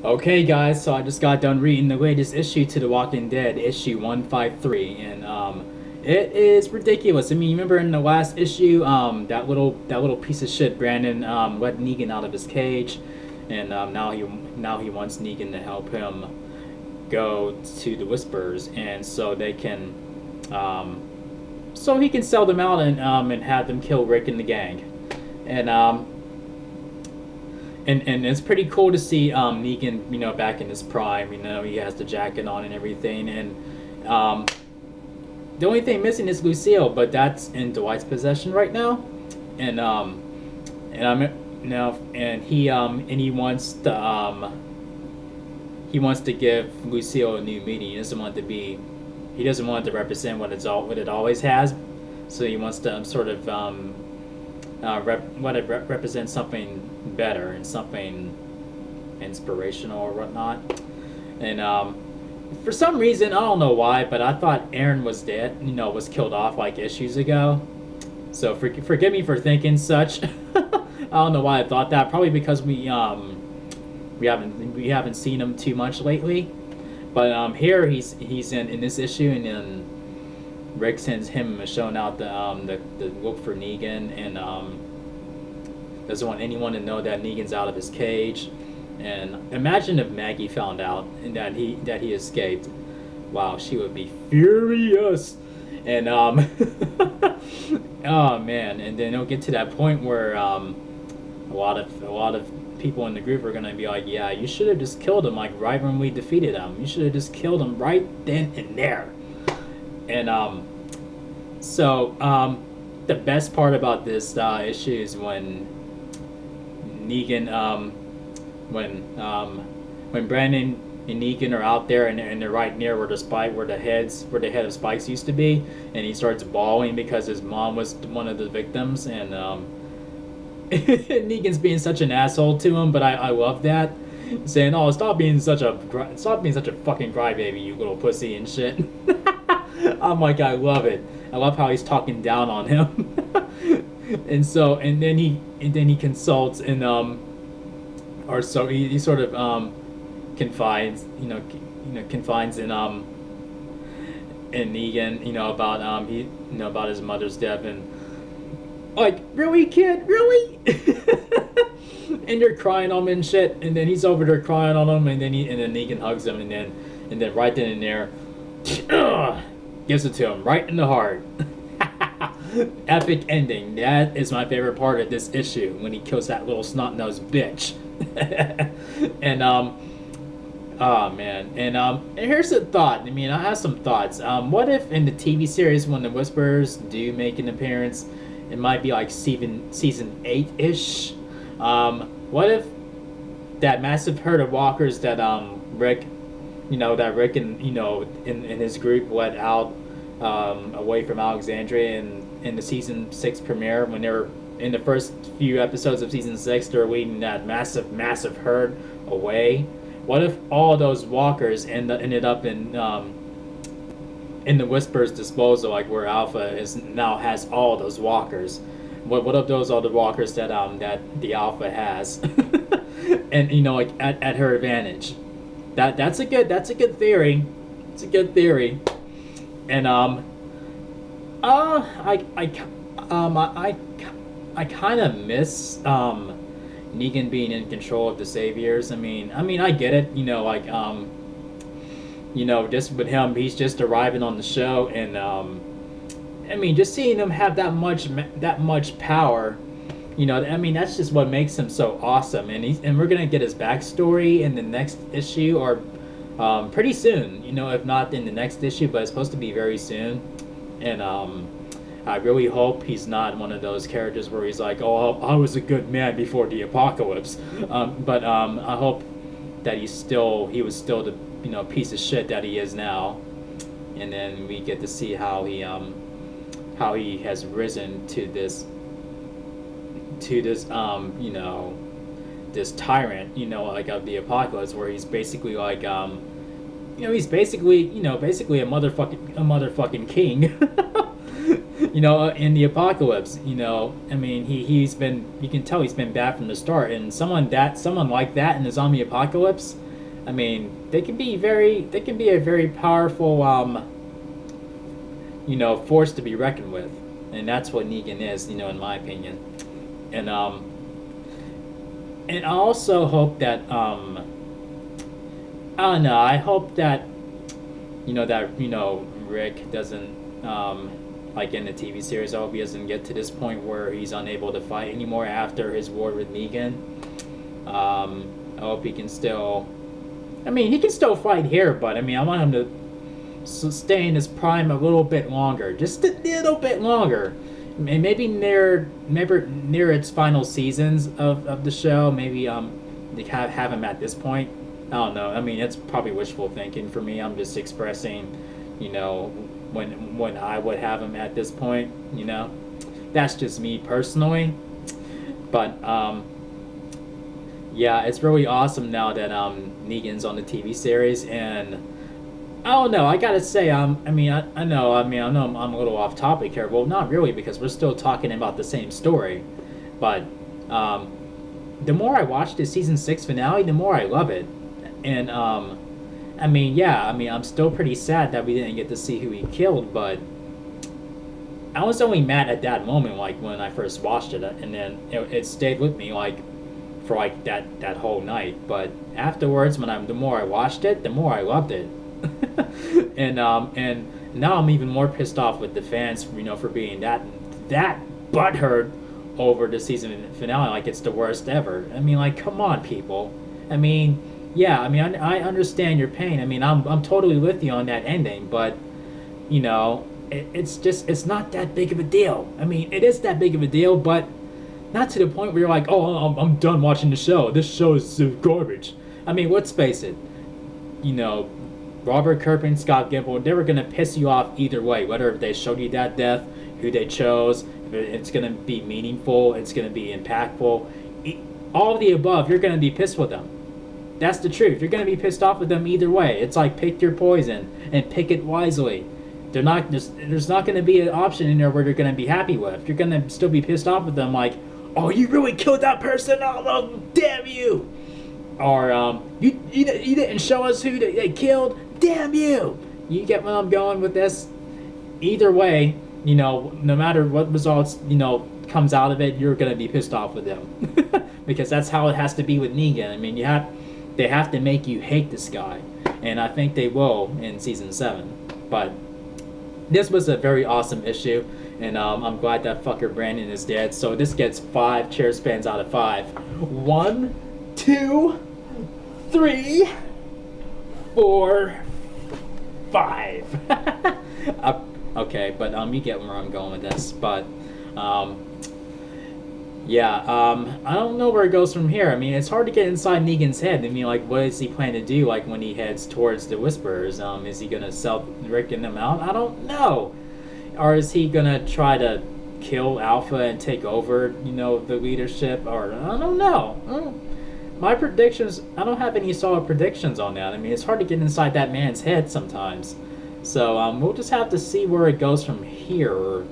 Okay, guys, so I just got done reading the latest issue to The Walking Dead, issue 153, and it is ridiculous. I mean, you remember in the last issue, that little piece of shit Brandon let Negan out of his cage, and now he wants Negan to help him go to the Whispers, and so they can so he can sell them out and have them kill Rick and the gang, and and it's pretty cool to see Negan, back in his prime. He has the jacket on and everything, and the only thing missing is Lucille, but that's in Dwight's possession right now, and and I'm now and he wants to give Lucille a new meaning. He doesn't want it to represent what it always has, so he wants to sort of represent something better and something inspirational or whatnot. And for some reason, I don't know why, but I thought Aaron was dead. Was killed off like issues ago. So forgive me for thinking such. I don't know why I thought that. Probably because we haven't seen him too much lately. But here he's in this issue, and then Rick sends him and Michonne out the look for Negan, and doesn't want anyone to know that Negan's out of his cage. And imagine if Maggie found out and that he escaped. Wow, she would be furious. And oh man, and then it'll get to that point where a lot of people in the group are gonna be like, yeah, you should have just killed him like right when we defeated him. You should have just killed him right then and there. And the best part about this issue is when Negan, when Brandon and Negan are out there and they're right near where the head of Spikes used to be, and he starts bawling because his mom was one of the victims, and Negan's being such an asshole to him, but I love that, saying, "Oh, stop being such a fucking crybaby, you little pussy," and shit. I'm like, I love it. I love how he's talking down on him. and then he consults and or so he sort of confides confides in Negan, about about his mother's death, and like, really, kid, really? And you're crying on him and shit, and then he's over there crying on him, and then Negan hugs him, and then right then and there gives it to him right in the heart. Epic ending. That is my favorite part of this issue, when he kills that little snot-nosed bitch. And oh man, and here's a thought. I mean, I have some thoughts. What if in the TV series, when the Whisperers do make an appearance, it might be like season 8-ish. What if that massive herd of walkers that Rick and in his group let out away from Alexandria in the season 6 premiere, when they were in the first few episodes of season 6, they're leading that massive herd away. What if all those walkers ended up in the Whisper's disposal, like where Alpha now has all those walkers? What if those are the walkers that the Alpha has, and like at her advantage? That's a good theory. It's a good theory. And I kind of miss Negan being in control of the Saviors. I mean, I get it. Just with him, he's just arriving on the show, and just seeing him have that much power. That's just what makes him so awesome. And we're gonna get his backstory in the next issue, or pretty soon. If not in the next issue, but it's supposed to be very soon. And I really hope he's not one of those characters where he's like, "Oh, I was a good man before the apocalypse." But I hope that he was still the piece of shit that he is now, and then we get to see how he has risen to this this tyrant, like of the apocalypse, where he's basically like he's basically a motherfucking king. In the apocalypse, you can tell he's been bad from the start, and someone like that in the zombie apocalypse, I mean, they can be a very powerful, force to be reckoned with, and that's what Negan is, in my opinion. And I also hope that, I don't know, I hope that, Rick doesn't, like in the TV series, I hope he doesn't get to this point where he's unable to fight anymore after his war with Negan. I hope he can still, I mean, he can still fight here, but I mean, I want him to stay in his prime a little bit longer, just a little bit longer. And maybe near its final seasons of the show, maybe they have him at this point. I don't know. I mean, it's probably wishful thinking for me. I'm just expressing, when I would have him at this point. That's just me personally. But yeah, it's really awesome now that Negan's on the TV series, and I don't know. I gotta say, I know I'm a little off topic here. Well, not really, because we're still talking about the same story. But the more I watch the season 6 finale, the more I love it. And I'm still pretty sad that we didn't get to see who he killed, but I was only mad at that moment, like when I first watched it, and then it stayed with me like for like that whole night. But afterwards, the more I watched it, the more I loved it. and now I'm even more pissed off with the fans, for being that butthurt over the season finale, like it's the worst ever. I mean, like, come on, people. I mean, yeah, I understand your pain. I mean, I'm totally with you on that ending, but it's not that big of a deal. I mean, it is that big of a deal, but not to the point where you're like, oh, I'm done watching the show. This show is garbage. I mean, let's face it. Robert Kirkman, Scott Gimple, they were going to piss you off either way, whether they showed you that death, who they chose, if it's going to be meaningful, it's going to be impactful. All of the above, you're going to be pissed with them. That's the truth. You're going to be pissed off with them either way. It's like, pick your poison and pick it wisely. There's not going to be an option in there where you're going to be happy with. You're going to still be pissed off with them, like, oh, you really killed that person? Oh, damn you! Or, you didn't show us who they killed? Damn you! You get where I'm going with this? Either way, no matter what results, comes out of it, you're going to be pissed off with them. Because that's how it has to be with Negan. I mean, they have to make you hate this guy. And I think they will in season 7. But this was a very awesome issue. And I'm glad that fucker Brandon is dead. So this gets 5 chair spans out of 5. 1, 2, 3, 4, 5. Okay, but you get where I'm going with this. But yeah, I don't know where it goes from here. I mean, it's hard to get inside Negan's head. I mean, like, what does he plan to do? Like when he heads towards the Whisperers, is he gonna sell Rick and them out? I don't know. Or is he gonna try to kill Alpha and take over, the leadership? Or I don't know. My predictions, I don't have any solid predictions on that. I mean, it's hard to get inside that man's head sometimes. So we'll just have to see where it goes from here.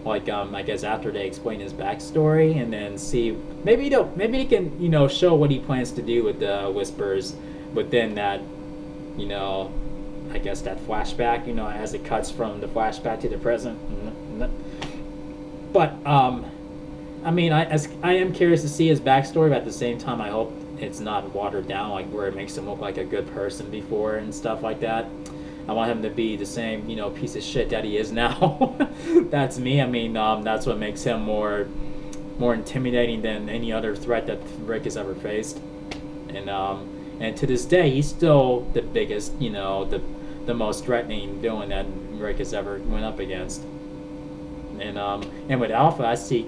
Like, I guess after they explain his backstory, and then see, maybe he can, show what he plans to do with the Whispers within that, I guess that flashback, as it cuts from the flashback to the present. But, I mean, I am curious to see his backstory, but at the same time, I hope it's not watered down, like where it makes him look like a good person before and stuff like that. I want him to be the same, piece of shit that he is now. That's me. I mean, that's what makes him more intimidating than any other threat that Rick has ever faced. And to this day, he's still the biggest, the most threatening villain that Rick has ever went up against. And with Alpha, I see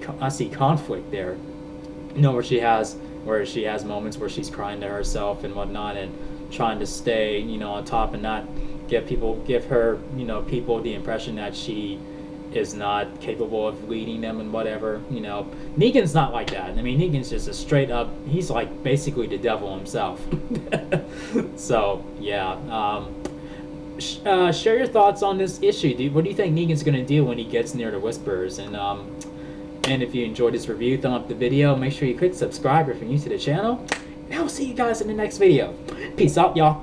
conflict there. Where she has moments where she's crying to herself and whatnot, and trying to stay, on top and not give her, people the impression that she is not capable of leading them and whatever. Negan's not like that. I mean, Negan's just a straight up, he's like basically the devil himself. So yeah, share your thoughts on this issue, dude. What do you think Negan's gonna do when he gets near the Whisperers? And if you enjoyed this review, thumb up the video. Make sure you click subscribe if you're new to the channel. And I'll see you guys in the next video. Peace out, y'all.